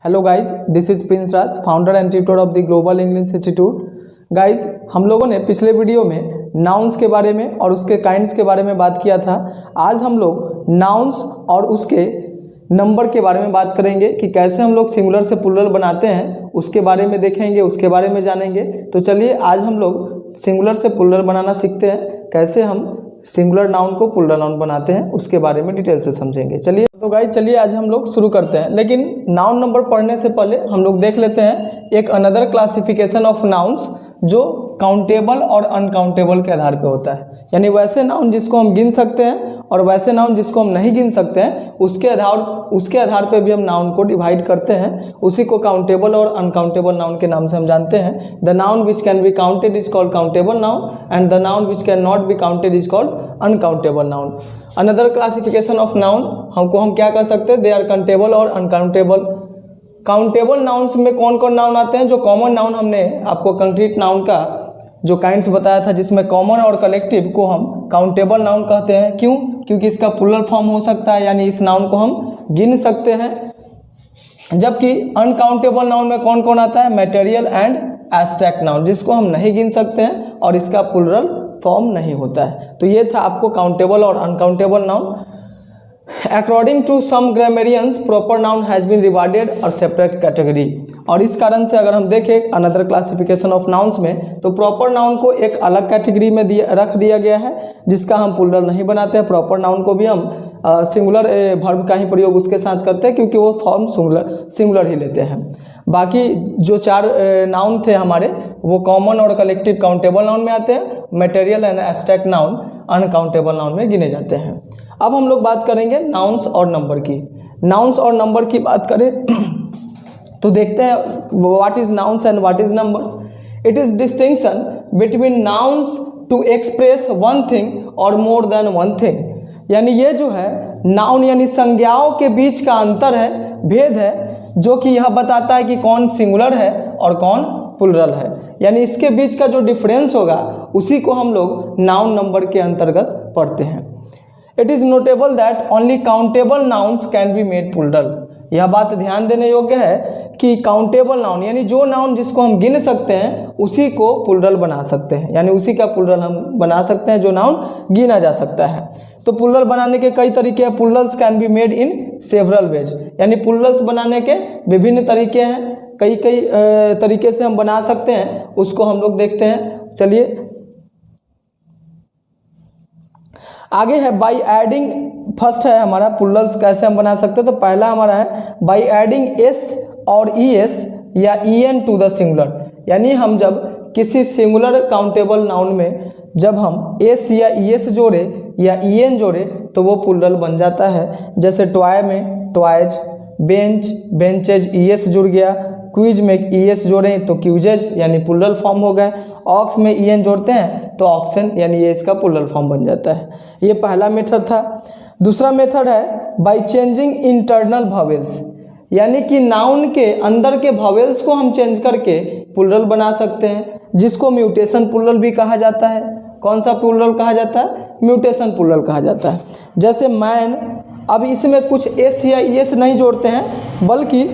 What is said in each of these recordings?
Hello guys, this is Prince Raj, founder and tutor of the global English institute. Guys, हम लोगों ने पिछले video में nouns के बारे में और उसके काइंड्स के बारे में बात किया था। आज हम लोग नाउन्स और उसके नंबर के बारे में बात करेंगे कि कैसे हम लोग सिंगुलर से प्लूरल बनाते हैं, उसके बारे में देखेंगे, उसके बारे में जानेंगे। तो चलिए आज हम लोग सिंगुलर से प्लूरल बनाना सीखते हैं, कैसे हम सिंगुलर नाउन को प्लूरल नाउन बनाते हैं उसके बारे में डिटेल से समझेंगे। चलिए तो गाइस, चलिए आज हम लोग शुरू करते हैं। लेकिन नाउन नंबर पढ़ने से पहले हम लोग देख लेते हैं एक अनदर क्लासिफिकेशन ऑफ नाउन्स जो काउंटेबल और अनकाउंटेबल के आधार पे होता है। यानी वैसे नाउन जिसको हम गिन सकते हैं और वैसे नाउन जिसको हम नहीं गिन सकते हैं, उसके आधार पे भी हम नाउन को डिवाइड करते हैं। उसी को काउंटेबल और अनकाउंटेबल नाउन के नाम से हम जानते हैं। The noun which can be counted is called countable noun and the noun which can not be counted is called uncountable noun. Another classification of noun हम क्या कर सकते हैं, दे आर काउंटेबल और अनकाउंटेबल। काउंटेबल नाउन्स में कौन कौन noun आते हैं? जो कॉमन नाउन हमने आपको कंक्रीट नाउन का जो काइंड्स बताया था, जिसमें कॉमन और कलेक्टिव को हम काउंटेबल नाउन कहते हैं। क्यों? क्योंकि इसका प्लूरल फॉर्म हो सकता है, यानी इस नाउन को हम गिन सकते हैं। जबकि अनकाउंटेबल नाउन में कौन कौन आता है? मटेरियल एंड एब्स्ट्रैक्ट नाउन, जिसको हम नहीं गिन सकते हैं और इसका प्लूरल फॉर्म नहीं होता है। तो ये था आपको काउंटेबल और uncountable noun. According to some grammarians, proper noun has been rewarded और separate category। और इस कारण से अगर हम देखें अनदर क्लासिफिकेशन ऑफ नाउन्स में, तो प्रॉपर नाउन को एक अलग कैटेगरी में रख दिया गया है, जिसका हम प्लूरल नहीं बनाते हैं। प्रॉपर नाउन को भी हम सिंगुलर वर्ब का ही प्रयोग उसके साथ करते हैं, क्योंकि वो फॉर्म सिंगुलर ही लेते हैं। बाकी जो चार नाउन थे हमारे, वो कॉमन और कलेक्टिव काउंटेबल नाउन में आते हैं। Material and abstract noun uncountable noun में गिने जाते हैं। अब हम लोग बात करेंगे नाउन्स और नंबर की। नाउन्स और नंबर की बात करें तो देखते हैं what is nouns and what is numbers. It is distinction between nouns to express one thing और मोर देन वन थिंग। यानी ये जो है नाउन यानी संज्ञाओं के बीच का अंतर है, भेद है, जो कि यह बताता है कि कौन सिंगुलर है और कौन प्लूरल है। यानी इसके बीच का जो डिफरेंस होगा उसी को हम लोग नाउन नंबर के अंतर्गत पढ़ते हैं। It is notable that only countable nouns can be made plural. यह बात ध्यान देने योग्य है कि काउंटेबल नाउन यानी जो नाउन जिसको हम गिन सकते हैं उसी को प्लूरल बना सकते हैं, यानी उसी का प्लूरल हम बना सकते हैं जो नाउन गिना जा सकता है। तो प्लूरल बनाने के कई तरीके हैं। Plurals can be made in several ways, यानी प्लूरल्स बनाने के विभिन्न तरीके हैं। कई तरीके से हम बना सकते हैं, उसको हम लोग देखते हैं। चलिए आगे है बाई एडिंग। फर्स्ट है हमारा प्लूरल्स कैसे हम बना सकते हैं। तो पहला हमारा है बाई एडिंग एस और ई एस या E N to the singular. यानी हम जब किसी सिंगुलर काउंटेबल नाउन में जब हम एस या ई एस जोड़े या ई एन जोड़े तो वो प्लूरल बन जाता है। जैसे टॉय में toys, bench benches, E S जुड़ गया। क्विज में ई एस जोड़े तो क्यूजेज यानी प्लूरल फॉर्म हो गए। ऑक्स में ई एन जोड़ते हैं तो ऑक्सन यानी ये इसका प्लूरल फॉर्म बन जाता है। ये पहला मेथड था। दूसरा मेथड है बाय चेंजिंग इंटरनल वॉवेल्स, यानी कि नाउन के अंदर के वॉवेल्स को हम चेंज करके प्लूरल बना सकते हैं, जिसको म्यूटेशन प्लूरल भी कहा जाता है। कौन सा प्लूरल कहा जाता है? म्यूटेशन प्लूरल कहा जाता है। जैसे मैन, अब इसमें कुछ एस या ई एस नहीं जोड़ते हैं, बल्कि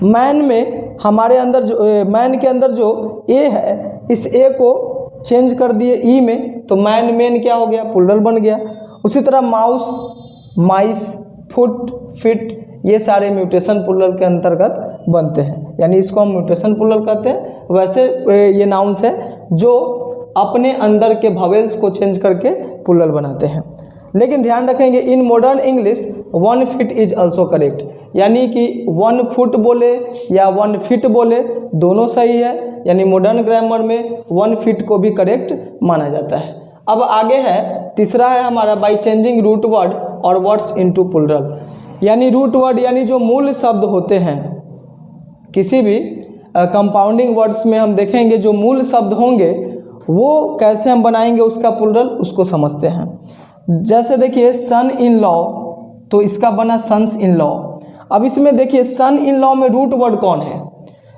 मैन में हमारे अंदर जो मैन के अंदर जो ए है, इस ए को चेंज कर दिए ई में, तो मैन मेन क्या हो गया? प्लूरल बन गया। उसी तरह माउस, माइस, फुट, फिट, ये सारे म्यूटेशन प्लूरल के अंतर्गत बनते हैं, यानी इसको हम म्यूटेशन प्लूरल कहते हैं। वैसे ये नाउन्स है जो अपने अंदर के वॉवेल्स को चेंज करके प्लूरल बनाते हैं। लेकिन ध्यान रखेंगे in modern English 1 feet is also correct, यानी कि 1 फुट बोले या 1 फीट बोले दोनों सही है। यानी मॉडर्न ग्रामर में 1 फीट को भी करेक्ट माना जाता है। अब आगे है तीसरा है हमारा बाई चेंजिंग रूट वर्ड और वर्ड्स इनटू प्लूरल। यानी रूट वर्ड यानी जो मूल शब्द होते हैं किसी भी कंपाउंडिंग वर्ड्स में, हम देखेंगे जो मूल शब्द होंगे वो कैसे हम बनाएंगे उसका प्लूरल, उसको समझते हैं। जैसे देखिए सन इन लॉ, तो इसका बना सन्स इन लॉ। अब इसमें देखिए सन इन लॉ में रूट वर्ड कौन है?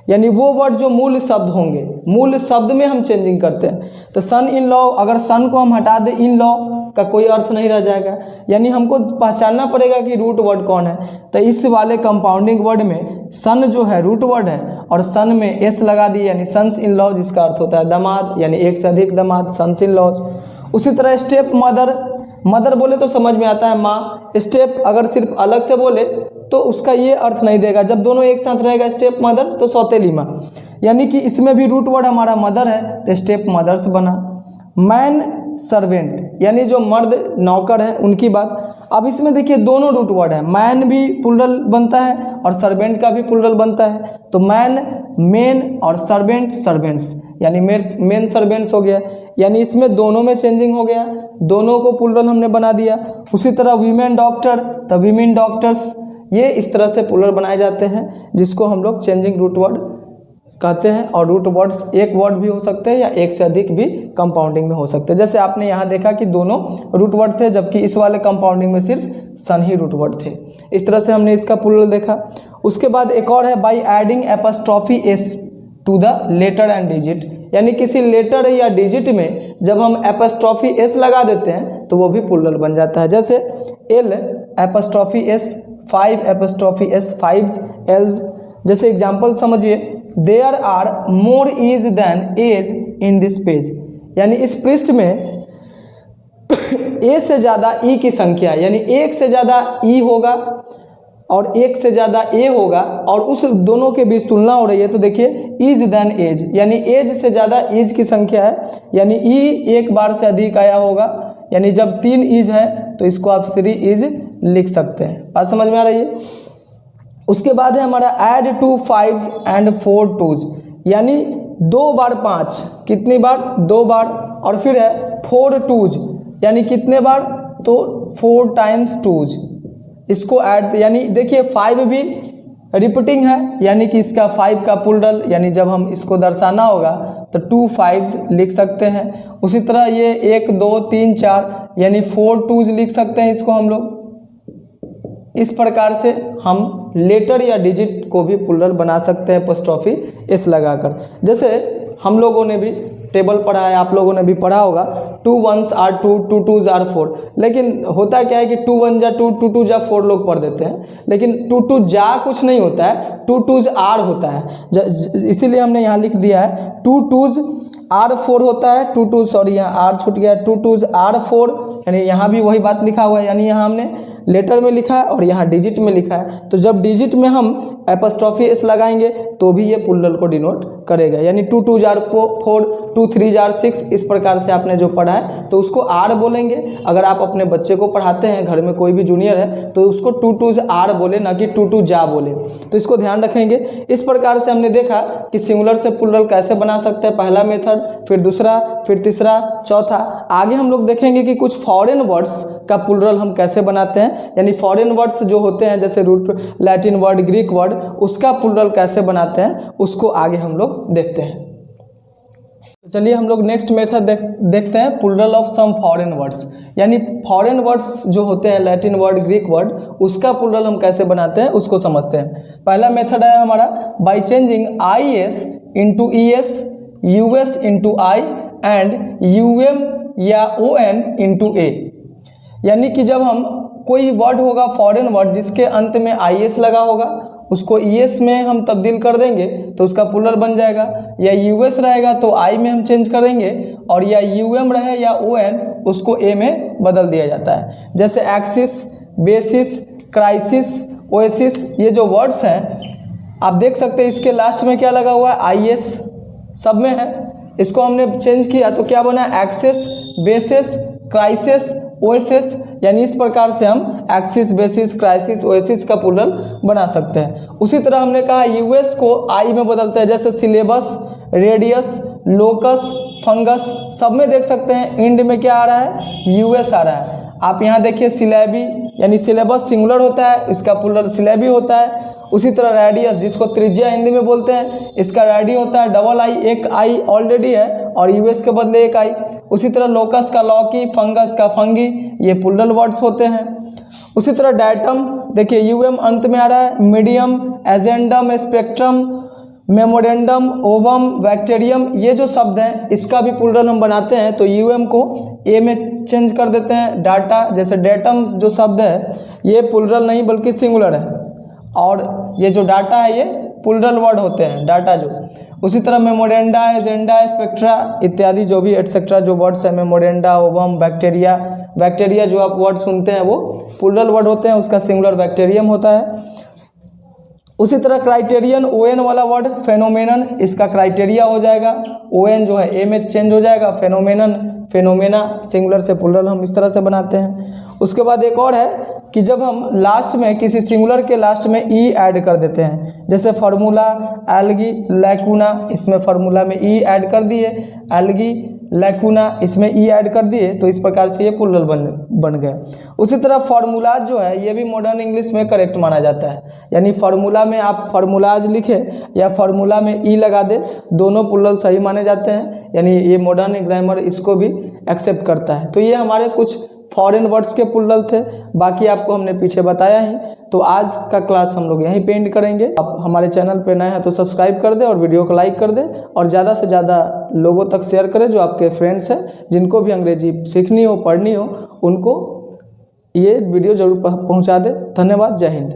यानी वो वर्ड जो मूल शब्द होंगे, मूल शब्द में हम चेंजिंग करते हैं। तो सन इन लॉ, अगर सन को हम हटा दें, इन लॉ का कोई अर्थ नहीं रह जाएगा, यानी हमको पहचानना पड़ेगा कि रूट वर्ड कौन है। तो इस वाले कंपाउंडिंग वर्ड में सन जो है रूट वर्ड है और सन में एस लगा दिए, यानी सन्स इन लॉ, जिसका अर्थ होता है दामाद, यानी एक से अधिक दामाद, सन्स इन लॉज। उसी तरह स्टेप मदर, मदर बोले तो समझ में आता है माँ, स्टेप अगर सिर्फ अलग से बोले तो उसका ये अर्थ नहीं देगा, जब दोनों एक साथ रहेगा स्टेप मदर तो सौतेली माँ, यानी कि इसमें भी रूट वर्ड हमारा मदर है तो स्टेप मदर्स बना। मैन सर्वेंट, यानी जो मर्द नौकर है उनकी बात। अब इसमें देखिए दोनों रूट वर्ड है, मैन भी प्लुरल बनता है और सर्वेंट का भी प्लुरल बनता है। तो मैन मेन और सर्वेंट सर्वेंट्स, यानी मेन सर्वेंट्स हो गया, यानी इसमें दोनों में चेंजिंग हो गया, दोनों को प्लुरल हमने बना दिया। उसी तरह वीमेन डॉक्टर, तो वीमेन डॉक्टर्स, ये इस तरह से प्लुरल बनाए जाते हैं, जिसको हम लोग चेंजिंग रूट वर्ड कहते हैं। और रूट वर्ड्स एक वर्ड भी हो सकते हैं या एक से अधिक भी कंपाउंडिंग में हो सकते हैं। जैसे आपने यहाँ देखा कि दोनों रूट वर्ड थे, जबकि इस वाले कंपाउंडिंग में सिर्फ सन ही रूट वर्ड थे। इस तरह से हमने इसका प्लुरल देखा। उसके बाद एक और है, by adding apostrophe S to the letter and digit, यानी किसी लेटर या डिजिट में जब हम एपस्ट्रॉफी एस लगा देते हैं तो वो भी प्लुरल बन जाता है। जैसे L apostrophe S, 5 apostrophe S, fives, L's. जैसे एग्जाम्पल समझिए, there are more E's than A's in this page, यानी इस पृष्ठ में ए से ज़्यादा ई की संख्या, यानी एक से ज़्यादा ई होगा और एक से ज़्यादा ए होगा और उस दोनों के बीच तुलना हो रही है। तो देखिए ईज देन एज, यानी एज से ज़्यादा ईज की संख्या है, यानी ई एक बार से अधिक आया होगा, यानी जब 3 ईज है तो इसको आप 3 ईज लिख सकते हैं। बात समझ में आ रही है। उसके बाद है हमारा ऐड 2 5s एंड 4 2s, यानी 2 बार 5, कितनी बार, 2 बार, और फिर है 4 2s, यानी कितने बार, तो 4 टाइम्स 2s, इसको ऐड, यानी देखिए 5 भी रिपीटिंग है, यानी कि इसका 5 का प्लुरल, यानी जब हम इसको दर्शाना होगा तो 2 5s लिख सकते हैं। उसी तरह ये 1 2 3 4, यानी 4 2s लिख सकते हैं इसको हम लोग। इस प्रकार से हम लेटर या डिजिट को भी प्लुरल बना सकते हैं एपॉस्ट्रोफी एस लगाकर। जैसे हम लोगों ने भी टेबल पढ़ा है, आप लोगों ने भी पढ़ा होगा, 2 1s are 2, 2 2s are 4, लेकिन होता क्या है कि 2 1 जा 2, 2 2 जा 4 लोग पढ़ देते हैं, लेकिन 2 2 जा कुछ नहीं होता है, 2 2s are होता है, इसीलिए हमने यहाँ लिख दिया है 2 2s are 4 होता है, 2 2, सॉरी यहाँ r छूट गया, 2 2s are 4, यानी यहाँ भी वही बात लिखा हुआ है, यानी यहाँ हमने लेटर में लिखा है और यहाँ डिजिट में लिखा है। तो जब डिजिट में हम एपॉस्ट्रोफी एस लगाएंगे तो भी ये प्लुरल को डिनोट करेगा, यानी 2 2 जार 4, 2 3 जार 6, इस प्रकार से आपने जो पढ़ा है तो उसको आर बोलेंगे। अगर आप अपने बच्चे को पढ़ाते हैं, घर में कोई भी जूनियर है, तो उसको 2 2 आर बोले, ना कि 2 2 जा बोले, तो इसको ध्यान रखेंगे। इस प्रकार से हमने देखा कि सिंगुलर से प्लुरल कैसे बना सकते हैं, पहला मेथड, फिर दूसरा, फिर तीसरा, चौथा। आगे हम लोग देखेंगे कि कुछ फॉरेन वर्ड्स का प्लुरल हम कैसे बनाते हैं, यानी फॉरेन वर्ड्स जो होते हैं जैसे root Latin word, Greek word, उसका प्लुरल कैसे बनाते हैं उसको आगे हम लोग देखते हैं। तो चलिए हम लोग नेक्स्ट मेथड देखते हैं, plural of some foreign words, यानी फॉरेन वर्ड्स जो होते हैं लैटिन वर्ड, ग्रीक वर्ड, उसका प्लुरल हम कैसे बनाते हैं उसको समझते हैं। पहला मेथड है हमारा by changing I S into E S, U S into I and U M या ओ एन इंटू ए, यानी कि जब हम कोई वर्ड होगा फॉरेन वर्ड जिसके अंत में आई एस लगा होगा, उसको ई एस में हम तब्दील कर देंगे तो उसका प्लुरल बन जाएगा, या यू एस रहेगा तो आई में हम चेंज कर देंगे, और या यू एम रहे या ओ एन, उसको ए में बदल दिया जाता है। जैसे एक्सिस, बेसिस, क्राइसिस, ओएसिस, ये जो वर्ड्स हैं आप देख सकते हैं इसके लास्ट में क्या लगा हुआ है, आई एस सब में है, इसको हमने चेंज किया तो क्या बना, एक्सेस, बेसिस, क्राइसिस, ओएसिस, यानी इस प्रकार से हम एक्सिस, बेसिस, क्राइसिस, ओएसिस का प्लुरल बना सकते हैं। उसी तरह हमने कहा यूएस को आई में बदलते हैं, जैसे सिलेबस, रेडियस, लोकस, फंगस, सब में देख सकते हैं इंड में क्या आ रहा है, यूएस आ रहा है। आप यहाँ देखिए सिलेबी, यानी सिलेबस सिंगुलर होता है, इसका प्लुरल सिलेबी होता है। उसी तरह रेडियस, जिसको त्रिज्या हिंदी में बोलते हैं, इसका रेडी होता है डबल आई, एक आई ऑलरेडी है और यूएस के बदले एक आई। उसी तरह लोकस का लौकी, फंगस का फंगी, ये प्लुरल वर्ड्स होते हैं। उसी तरह डायटम, देखिए यूएम अंत में आ रहा है, medium, agendum, spectrum, memorandum, ovum, bacterium, ये जो शब्द हैं इसका भी प्लूरल हम बनाते हैं तो यूएम को ए में चेंज कर देते हैं। डाटा, जैसे डेटम जो शब्द है ये प्लूरल नहीं बल्कि सिंगुलर है, और ये जो डाटा है ये प्लूरल वर्ड होते हैं, डाटा जो। उसी तरह मेमोरेंडा, एजेंडा, स्पेक्ट्रा इत्यादि जो भी एटसेट्रा जो वर्ड्स हैं, मेमोरेंडा, ओवम, बैक्टीरिया, बैक्टीरिया जो आप वर्ड सुनते हैं वो प्लूरल वर्ड होते हैं, उसका सिंगुलर बैक्टीरियम होता है। उसी तरह क्राइटेरियन, ओएन वाला वर्ड फेनोमेनन, इसका क्राइटेरिया हो जाएगा, ओएन जो है ए में चेंज हो जाएगा, फेनोमेनन, फेनोमेना, सिंगुलर से प्लूरल हम इस तरह से बनाते हैं। उसके बाद एक और है कि जब हम लास्ट में किसी सिंगुलर के लास्ट में ई ऐड कर देते हैं, जैसे फार्मूला, एल्गी, लैकुना, इसमें फार्मूला में ई ऐड कर दिए, एल्गी, लैकुना इसमें ई ऐड कर दिए, तो इस प्रकार से ये प्लूरल बन गए। उसी तरह फार्मूलाज जो है ये भी मॉडर्न इंग्लिश में करेक्ट माना जाता है, यानी फार्मूला में आप फार्मूलाज लिखे या फार्मूला में ई लगा दे, दोनों प्लूरल सही माने जाते हैं, यानी ये मॉडर्न ग्रामर इसको भी एक्सेप्ट करता है। तो ये हमारे कुछ फॉरेन वर्ड्स के प्लूरल थे, बाकी आपको हमने पीछे बताया ही। तो आज का क्लास हम लोग यहीं पे एंड करेंगे। आप हमारे चैनल पे नए हैं तो सब्सक्राइब कर दें और वीडियो को लाइक कर दें और ज़्यादा से ज़्यादा लोगों तक शेयर करें जो आपके फ्रेंड्स हैं, जिनको भी अंग्रेजी सीखनी हो, पढ़नी हो, उनको ये वीडियो ज़रूर पहुंचा दें। धन्यवाद, जय हिंद।